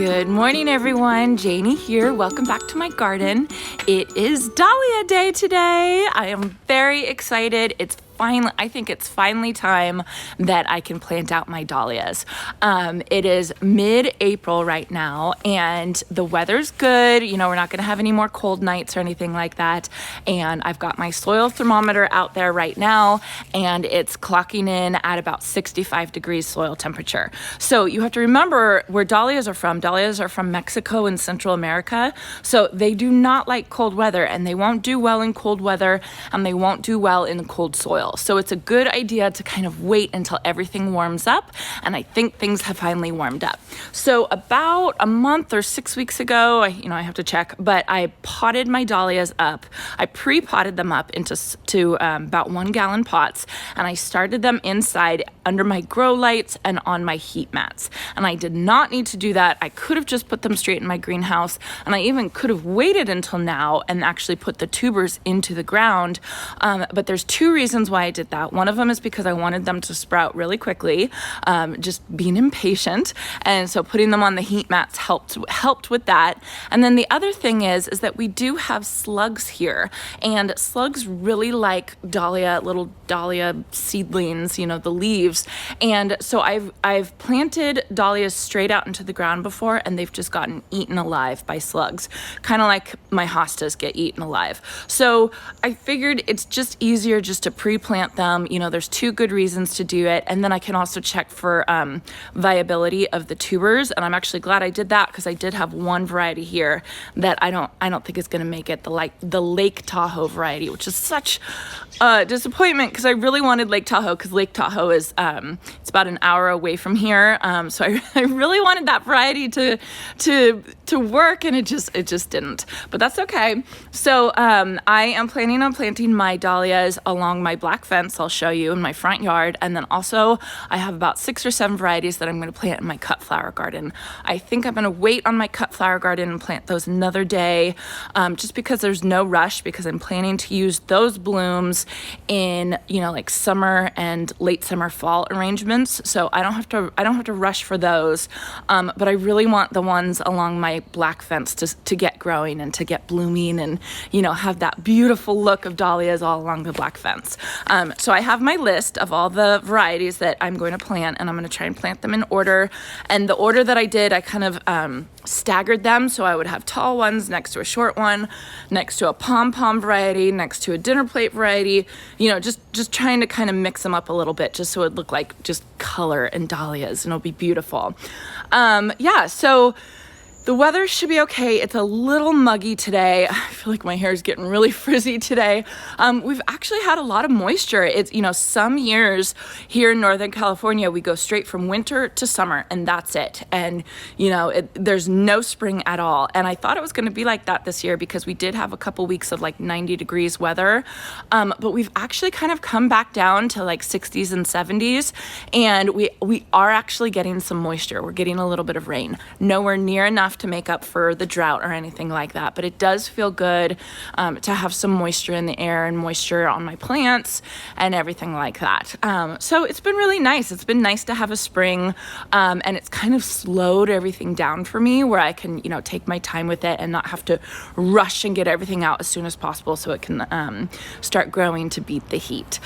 Good morning, everyone. Janie here. Welcome back to my garden. It is Dahlia Day today. I am very excited. I think it's finally time that I can plant out my dahlias. It is mid-April right now and the weather's good. You know, we're not gonna have any more cold nights or anything like that. And I've got my soil thermometer out there right now and it's clocking in at about 65 degrees soil temperature. So you have to remember where dahlias are from. Dahlias are from Mexico and Central America. So they do not like cold weather and they won't do well in cold weather and they won't do well in cold soil. So it's a good idea to kind of wait until everything warms up, and I think things have finally warmed up. So about a month or 6 weeks ago, I have to check, but I potted my dahlias up. I pre-potted them up into about 1 gallon pots, and I started them inside under my grow lights and on my heat mats. And I did not need to do that. I could have just put them straight in my greenhouse, and I even could have waited until now and actually put the tubers into the ground. But there's 2 reasons why I did that. One of them is because I wanted them to sprout really quickly, just being impatient. And so putting them on the heat mats helped with that. And then the other thing is that we do have slugs here, and slugs really like little dahlia seedlings, you know, the leaves. And so I've planted dahlias straight out into the ground before, and they've just gotten eaten alive by slugs, kind of like my hostas get eaten alive. So I figured it's just easier just to pre-plant them. You know, there's 2 good reasons to do it, and then I can also check for viability of the tubers. And I'm actually glad I did that because I did have one variety here that I don't think is going to make it, the Lake Tahoe variety, which is such a disappointment because I really wanted Lake Tahoe, because Lake Tahoe is it's about an hour away from here. So I really wanted that variety to work, and it just didn't. But that's okay. So I am planning on planting my dahlias along my black fence. I'll show you in my front yard, and then also I have about 6 or 7 varieties that I'm going to plant in my cut flower garden. I think I'm going to wait on my cut flower garden and plant those another day, just because there's no rush, because I'm planning to use those blooms in, you know, like summer and late summer fall arrangements. So I don't have to rush for those, but I really want the ones along my black fence to get growing and to get blooming and, you know, have that beautiful look of dahlias all along the black fence. So I have my list of all the varieties that I'm going to plant, and I'm going to try and plant them in order. And the order that I did, I kind of staggered them, so I would have tall ones next to a short one, next to a pom-pom variety, next to a dinner plate variety, you know, just trying to kind of mix them up a little bit, just so it looked like just color and dahlias, and it'll be beautiful. Yeah, so the weather should be okay. It's a little muggy today. I feel like my hair is getting really frizzy today. We've actually had a lot of moisture. It's, you know, some years here in Northern California, we go straight from winter to summer, and that's it. And, you know, there's no spring at all. And I thought it was going to be like that this year because we did have a couple weeks of like 90 degrees weather. But we've actually kind of come back down to like 60s and 70s. And we are actually getting some moisture. We're getting a little bit of rain. Nowhere near enough to make up for the drought or anything like that, but it does feel good to have some moisture in the air and moisture on my plants and everything like that. So it's been really nice. It's been nice to have a spring, and it's kind of slowed everything down for me, where I can, you know, take my time with it and not have to rush and get everything out as soon as possible so it can start growing to beat the heat.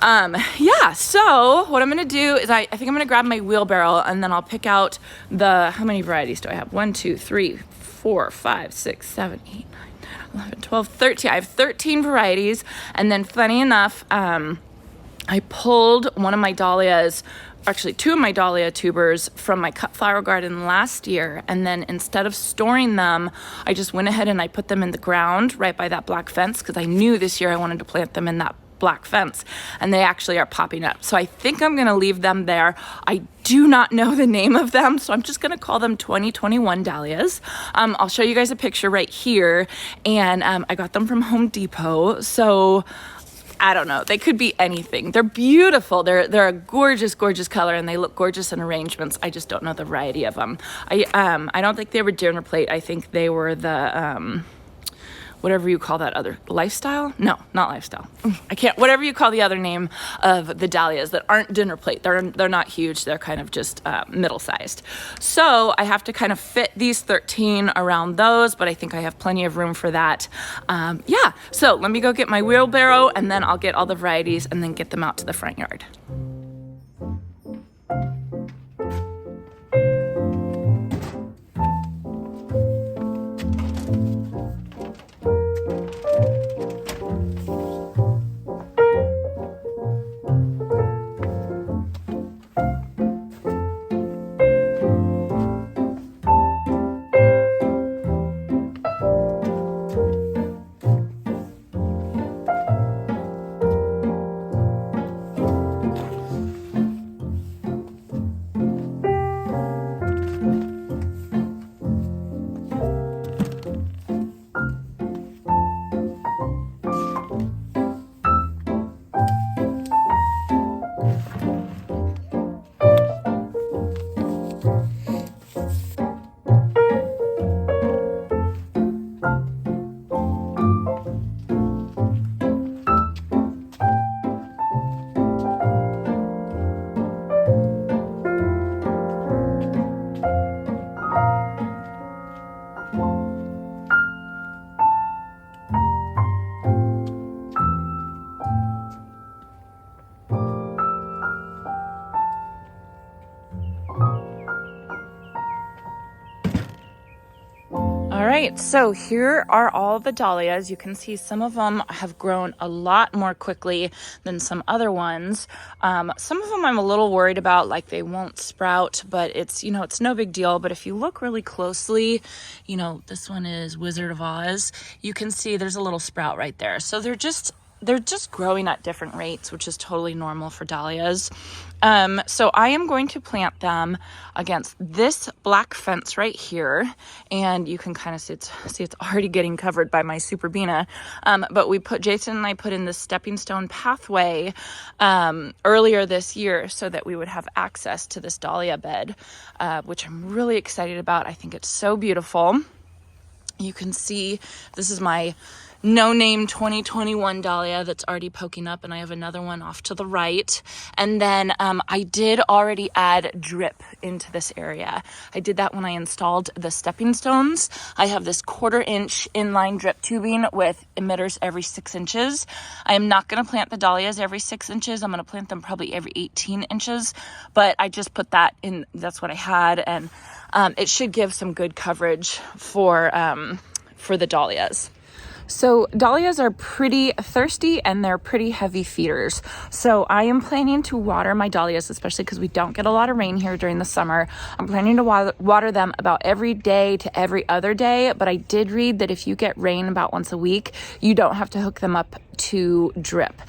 Yeah, so what I'm going to do is I think I'm going to grab my wheelbarrow, and then I'll pick out how many varieties do I have? 1, 2, 3, 4, 5, 6, 7, 8, 9, 10, 11, 12, 13. I have 13 varieties. And then funny enough, I pulled one of my dahlias, actually 2 of my dahlia tubers from my cut flower garden last year. And then instead of storing them, I just went ahead and I put them in the ground right by that black fence, because I knew this year I wanted to plant them in that black fence, and they actually are popping up. So I think I'm going to leave them there. I do not know the name of them, so I'm just going to call them 2021 dahlias. I'll show you guys a picture right here, and I got them from Home Depot. So I don't know, they could be anything. They're beautiful. They're a gorgeous, gorgeous color, and they look gorgeous in arrangements. I just don't know the variety of them. I don't think they were dinner plate. I think they were the whatever you call that other, lifestyle? No, not lifestyle. Whatever you call the other name of the dahlias that aren't dinner plate. They're not huge. They're kind of just middle-sized. So I have to kind of fit these 13 around those, but I think I have plenty of room for that. Yeah, so let me go get my wheelbarrow, and then I'll get all the varieties and then get them out to the front yard. All right, so here are all the dahlias. You can see some of them have grown a lot more quickly than some other ones. Some of them I'm a little worried about, like they won't sprout, but it's, you know, it's no big deal. But if you look really closely, you know, this one is Wizard of Oz. You can see there's a little sprout right there. So they're just growing at different rates, which is totally normal for dahlias. So I am going to plant them against this black fence right here. And you can kind of see it's already getting covered by my Superbena. But Jason and I put in this stepping stone pathway earlier this year so that we would have access to this dahlia bed, which I'm really excited about. I think it's so beautiful. You can see this is my no name 2021 dahlia that's already poking up, and I have another one off to the right. And then I did already add drip into this area. I did that when I installed the stepping stones. I have this 1/4 inch inline drip tubing with emitters every 6 inches. I am not going to plant the dahlias every 6 inches. I'm going to plant them probably every 18 inches, but I just put that in. That's what I had, and it should give some good coverage for the dahlias. So dahlias are pretty thirsty and they're pretty heavy feeders. So I am planning to water my dahlias, especially because we don't get a lot of rain here during the summer. I'm planning to water them about every day to every other day. But I did read that if you get rain about once a week, you don't have to hook them up to drip.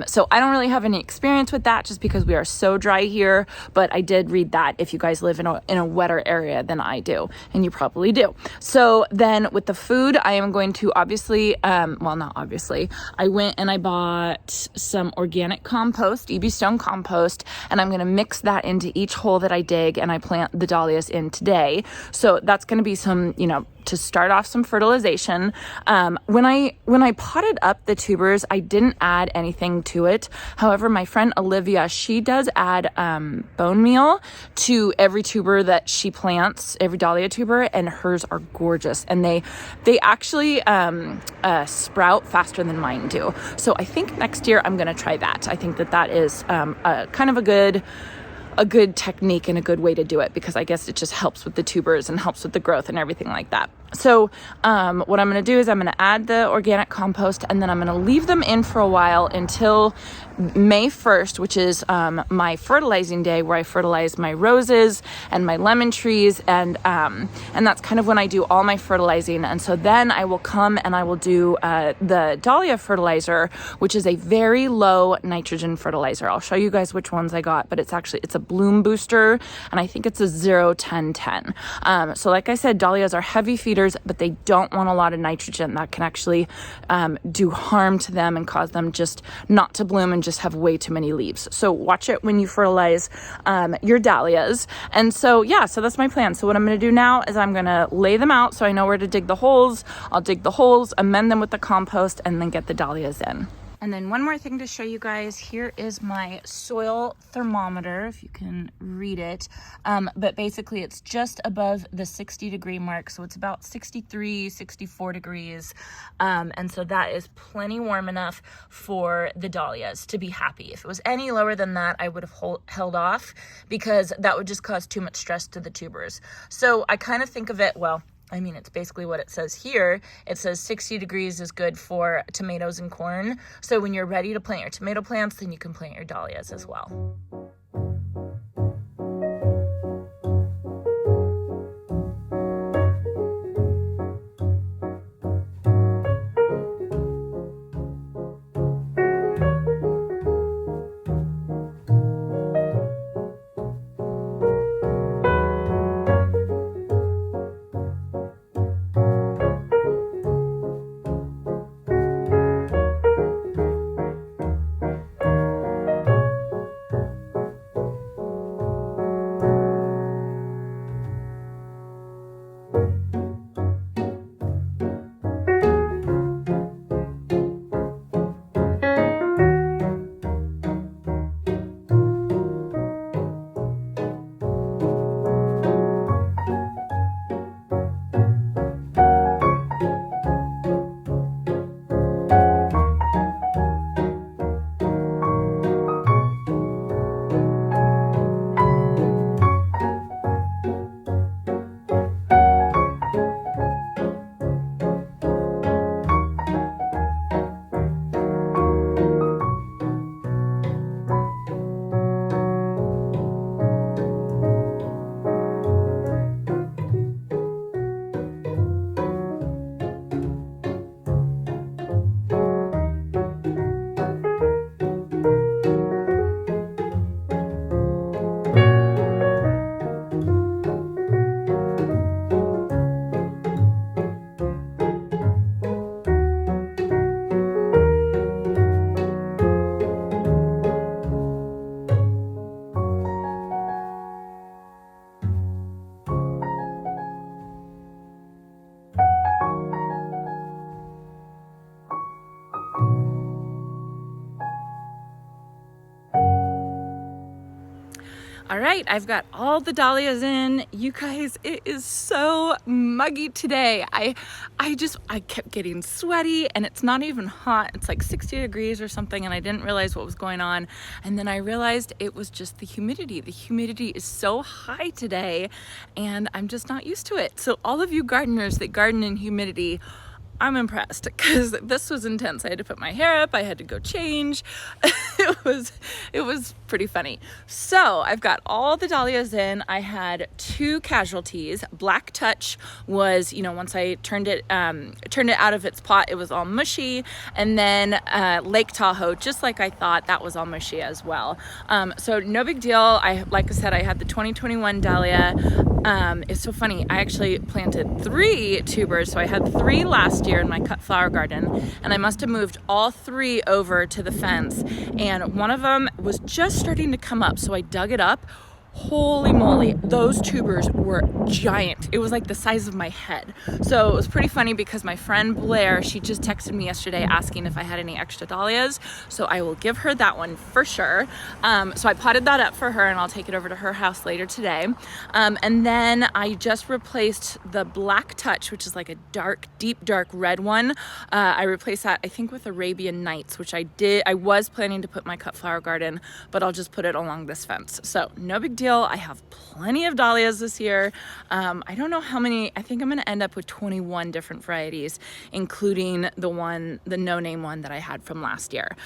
So I don't really have any experience with that just because we are so dry here, but I did read that if you guys live in a wetter area than I do, and you probably do. So then with the food, I am going to obviously, well, not obviously, I went and I bought some organic compost, EB Stone compost, and I'm going to mix that into each hole that I dig and I plant the dahlias in today. So that's going to be some, you know, to start off some fertilization. When I potted up the tubers, I didn't add anything to it. However, my friend Olivia, she does add bone meal to every tuber that she plants, every dahlia tuber, and hers are gorgeous. And they actually sprout faster than mine do. So I think next year I'm going to try that. I think that is kind of a good technique and a good way to do it, because I guess it just helps with the tubers and helps with the growth and everything like that. So what I'm going to do is I'm going to add the organic compost, and then I'm going to leave them in for a while until May 1st, which is my fertilizing day, where I fertilize my roses and my lemon trees, and that's kind of when I do all my fertilizing. And so then I will come and I will do the Dahlia Fertilizer, which is a very low nitrogen fertilizer. I'll show you guys which ones I got, but it's a bloom booster, and I think it's a 0-10-10. So like I said, dahlias are heavy feeders. pollinators, but they don't want a lot of nitrogen. That can actually do harm to them and cause them just not to bloom and just have way too many leaves. So watch it when you fertilize your dahlias. And so, yeah, so that's my plan. So what I'm going to do now is I'm going to lay them out so I know where to dig the holes. I'll dig the holes, amend them with the compost, and then get the dahlias in. And then one more thing to show you guys. Here is my soil thermometer, if you can read it. But basically it's just above the 60-degree mark. So it's about 63, 64 degrees. And so that is plenty warm enough for the dahlias to be happy. If it was any lower than that, I would have held off, because that would just cause too much stress to the tubers. So I kind of think of it, well, I mean, it's basically what it says here. It says 60 degrees is good for tomatoes and corn. So when you're ready to plant your tomato plants, then you can plant your dahlias as well. All right, I've got all the dahlias in. You guys, it is so muggy today. I kept getting sweaty, and it's not even hot. It's like 60 degrees or something, and I didn't realize what was going on. And then I realized it was just the humidity. The humidity is so high today, and I'm just not used to it. So all of you gardeners that garden in humidity, I'm impressed, because this was intense. I had to put my hair up. I had to go change. It was pretty funny. So I've got all the dahlias in. I had 2 casualties. Black Touch was, once I turned it out of its pot, it was all mushy. And then Lake Tahoe, just like I thought, that was all mushy as well. So no big deal. Like I said, I had the 2021 dahlia. It's so funny. I actually planted 3 tubers. So I had 3 last year in my cut flower garden, and I must have moved all 3 over to the fence, and one of them was just starting to come up, so I dug it up. Holy moly, those tubers were giant. It was like the size of my head. So it was pretty funny, because my friend Blair, she just texted me yesterday asking if I had any extra dahlias. So I will give her that one for sure. So I potted that up for her, and I'll take it over to her house later today. And then I just replaced the Black Touch, which is like a deep dark red one. I replaced that, I think, with Arabian Nights, which I was planning to put in my cut flower garden, but I'll just put it along this fence. So no big deal. I have plenty of dahlias this year. I don't know how many. I think I'm going to end up with 21 different varieties, including the no-name one that I had from last year.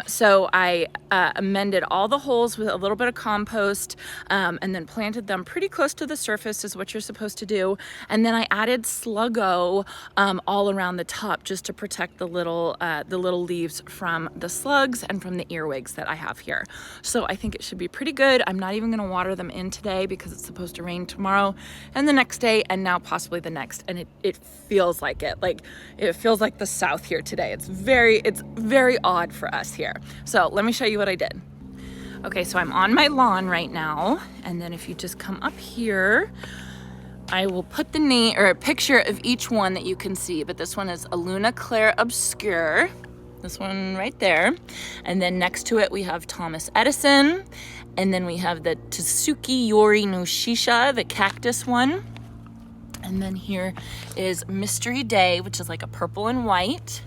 So I amended all the holes with a little bit of compost, and then planted them pretty close to the surface, is what you're supposed to do. And then I added Sluggo all around the top, just to protect the little leaves from the slugs and from the earwigs that I have here. So I think it should be pretty good. I'm not even going to water them in today because it's supposed to rain tomorrow and the next day and now possibly the next. And it feels like it. Like it feels like the south here today. It's very odd for us here. So let me show you what I did. Okay, so I'm on my lawn right now. And then if you just come up here, I will put the name or a picture of each one that you can see, but this one is a Luna Claire Obscure. This one right there. And then next to it, we have Thomas Edison. And then we have the Tsuki Yori no Shisha, the cactus one. And then here is Mystery Day, which is like a purple and white.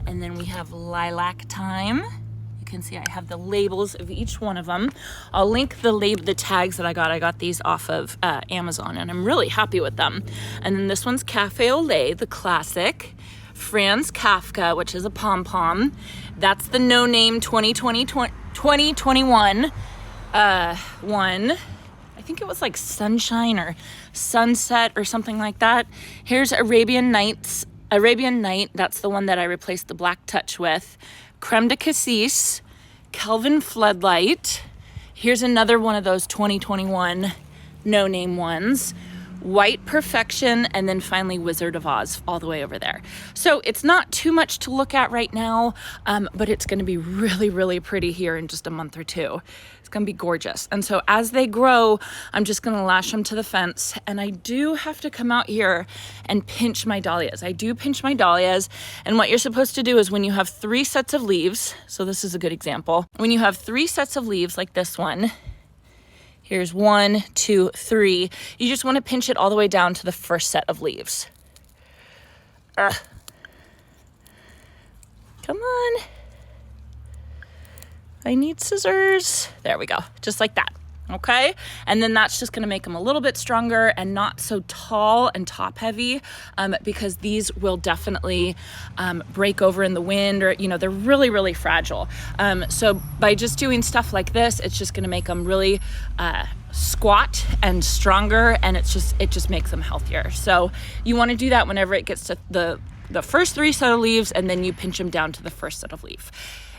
And then we have Lilac Time. You can see I have the labels of each one of them. I'll link the tags that I got. I got these off of Amazon and I'm really happy with them. And then this one's Cafe au lait, the classic. Franz Kafka, which is a pom-pom. That's the no name 2021 one. I think it was like Sunshine or Sunset or something like that. Here's Arabian Night. That's the one that I replaced the Black Touch with. Creme de Cassis, Kelvin Floodlight. Here's another one of those 2021 no-name ones. White Perfection, and then finally Wizard of Oz all the way over there. So it's not too much to look at right now, but it's going to be really pretty here in just a month or two. It's going to be gorgeous. And so as they grow, I'm just going to lash them to the fence. And I do have to come out here and pinch my dahlias. I do pinch my dahlias. And what you're supposed to do is when you have 3 sets of leaves, so this is a good example. When you have 3 sets of leaves like this one, here's 1, 2, 3. You just want to pinch it all the way down to the first set of leaves. Come on. I need scissors. There we go. Just like that. Okay. And then that's just going to make them a little bit stronger and not so tall and top heavy, because these will definitely break over in the wind, or, they're really fragile. So by just doing stuff like this, it's just going to make them really squat and stronger, and it just makes them healthier. So you want to do that whenever it gets to the first 3 set of leaves, and then you pinch them down to the first set of leaf.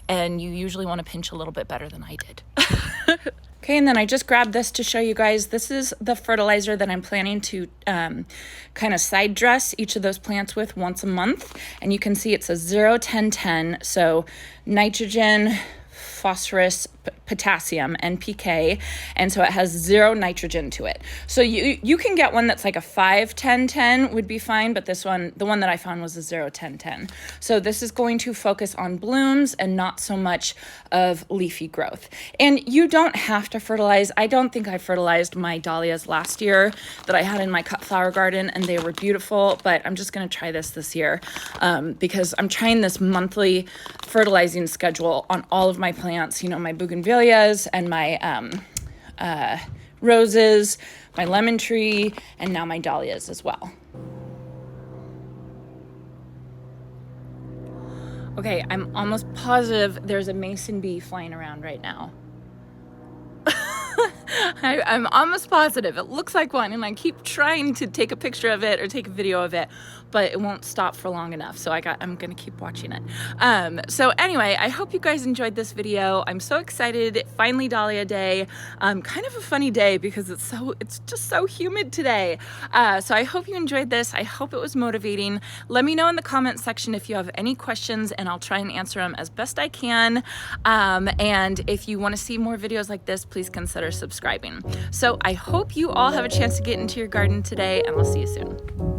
And you usually want to pinch a little bit better than I did. Okay, and then I just grabbed this to show you guys. This is the fertilizer that I'm planning to kind of side dress each of those plants with once a month. And you can see it says 0, 10, 10. So nitrogen, phosphorus, potassium, NPK, and so it has 0 nitrogen to it. So you can get one that's like a 5, 10, 10 would be fine, but this one, the one that I found, was a 0, 10, 10. So this is going to focus on blooms and not so much of leafy growth. And you don't have to fertilize. I don't think I fertilized my dahlias last year that I had in my cut flower garden, and they were beautiful, but I'm just going to try this year because I'm trying this monthly fertilizing schedule on all of my plants, my bougainvilleas and my roses, my lemon tree, and now my dahlias as well. Okay, I'm almost positive there's a mason bee flying around right now. I'm almost positive. It looks like one, and I keep trying to take a picture of it or take a video of it, but it won't stop for long enough. So I'm gonna keep watching it. So anyway, I hope you guys enjoyed this video. I'm so excited. Finally Dahlia Day. Kind of a funny day because it's just so humid today. So I hope you enjoyed this. I hope it was motivating. Let me know in the comment section if you have any questions, and I'll try and answer them as best I can. And if you want to see more videos like this, please consider subscribing. So I hope you all have a chance to get into your garden today, and I'll see you soon.